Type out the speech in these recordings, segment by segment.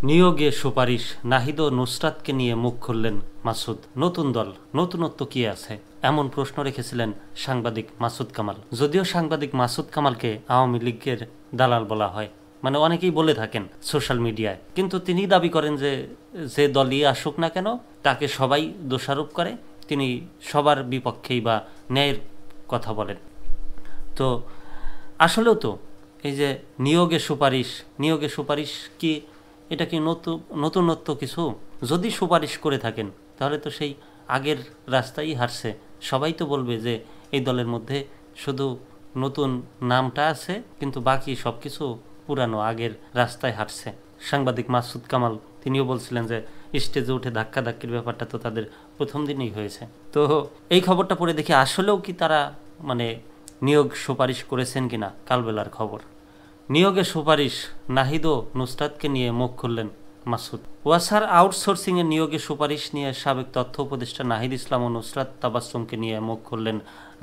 নিয়োগে সুপারিশ, নাহিদ ও নুসরাতকে নিয়ে মুখ খুললেন মাসুদ। নতুন দল, নতুনত্ব কি আছে, এমন প্রশ্ন রেখেছিলেন সাংবাদিক মাসুদ কামাল। যদিও সাংবাদিক মাসুদ কামালকে আওয়ামী লীগের দালাল বলা হয়, মানে অনেকেই বলে থাকেন সোশ্যাল মিডিয়ায়, কিন্তু তিনি দাবি করেন যে যে দলই আসুক না কেন তাকে সবাই দোষারোপ করে, তিনি সবার বিপক্ষেই বা ন্যায়ের কথা বলেন। তো আসলেও তো এই যে নিয়োগে সুপারিশ কি, এটা কি নতুনত্ব কিছু? যদি সুপারিশ করে থাকেন তাহলে তো সেই আগের রাস্তাই হারছে। সবাই তো বলবে যে এই দলের মধ্যে শুধু নতুন নামটা আছে, কিন্তু বাকি সব কিছু পুরানো আগের রাস্তায় হাঁটছে। সাংবাদিক মাসুদ কামাল তিনিও বলছিলেন যে স্টেজে উঠে ধাক্কাধাক্কির ব্যাপারটা তো তাদের প্রথম দিনেই হয়েছে। তো এই খবরটা পড়ে দেখি আসলেও কি তারা মানে নিয়োগ সুপারিশ করেছেন কিনা, কালবেলার খবর। নিয়োগে সুপারিশ, নাহিদ ও নুসরাতকে নিয়ে মুখ খুললেন মাসুদ। ওয়াসার আউটসোর্সিংয়ে নিয়োগে সুপারিশ নিয়ে সাবেক তথ্য উপদেষ্টা নাহিদ ইসলাম ও নুসরাত তাবাসসুমকে নিয়ে মুখ খুললেন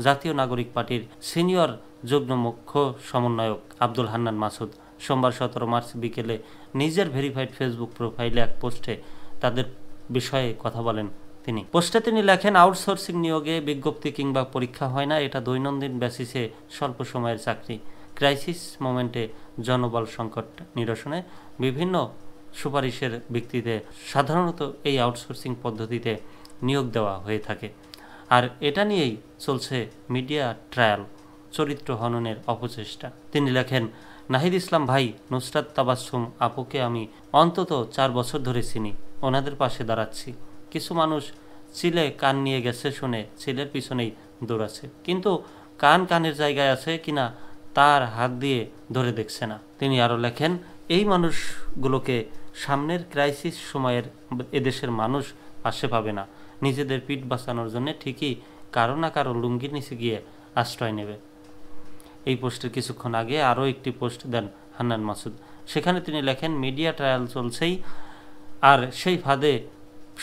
জাতীয় নাগরিক পার্টির সিনিয়র যুগ্ম মুখ্য সমন্বয়ক আব্দুল হান্নান মাসুদ। সোমবার 17 মার্চ বিকেলে নিজের ভেরিফাইড ফেসবুক প্রোফাইলে এক পোস্টে তাদের বিষয়ে কথা বলেন তিনি। পোস্টে তিনি লেখেন, আউটসোর্সিং নিয়োগে বিজ্ঞপ্তি কিংবা পরীক্ষা হয় না, এটা দৈনন্দিন বেসিসে স্বল্প সময়ের চাকরি। ক্রাইসিস মোমেন্টে জনবল সংকট নিরসনে বিভিন্ন সুপারিশের ভিত্তিতে সাধারণত এই আউটসোর্সিং পদ্ধতিতে নিয়োগ দেওয়া হয়ে থাকে। আর এটা নিয়েই চলছে মিডিয়া ট্রায়াল, চরিত্র হননের অপচেষ্টা। তিনি লেখেন, নাহিদ ইসলাম ভাই, নুসরাত তাবাসসুম আপুকে আমি অন্তত 4 বছর ধরে চিনি, ওনাদের পাশে দাঁড়াচ্ছি। কিছু মানুষ চিলে কান নিয়ে গেছে শুনে চিলের পিছনেই দৌড়াচ্ছে, কিন্তু কানের জায়গায় আছে কিনা তার হাত দিয়ে ধরে দেখছে না। তিনি আরও লেখেন, এই মানুষগুলোকে সামনের ক্রাইসিস সময়ের এদেশের মানুষ পাশে পাবে না, নিজেদের পিঠ বাঁচানোর জন্য ঠিকই কারো না কারো লুঙ্গির নিচে গিয়ে আশ্রয় নেবে। এই পোস্টের কিছুক্ষণ আগে আরও একটি পোস্ট দেন হান্নান মাসুদ। সেখানে তিনি লেখেন, মিডিয়া ট্রায়াল চলছেই, আর সেই ফাঁদে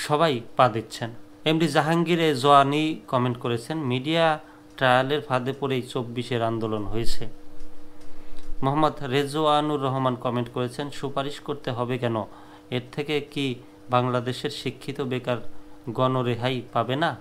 সবাই পা দিচ্ছেন। এমডি জাহাঙ্গীর জোয়ানি কমেন্ট করেছেন, মিডিয়া ট্রায়ালের ফাঁদে পড়েই 24-এর আন্দোলন হয়েছে। মোহাম্মদ রেজওয়ানুর রহমান কমেন্ট করেছেন, সুপারিশ করতে হবে কেন, এর থেকে কি বাংলাদেশের শিক্ষিত বেকার গণরেহাই পাবে না?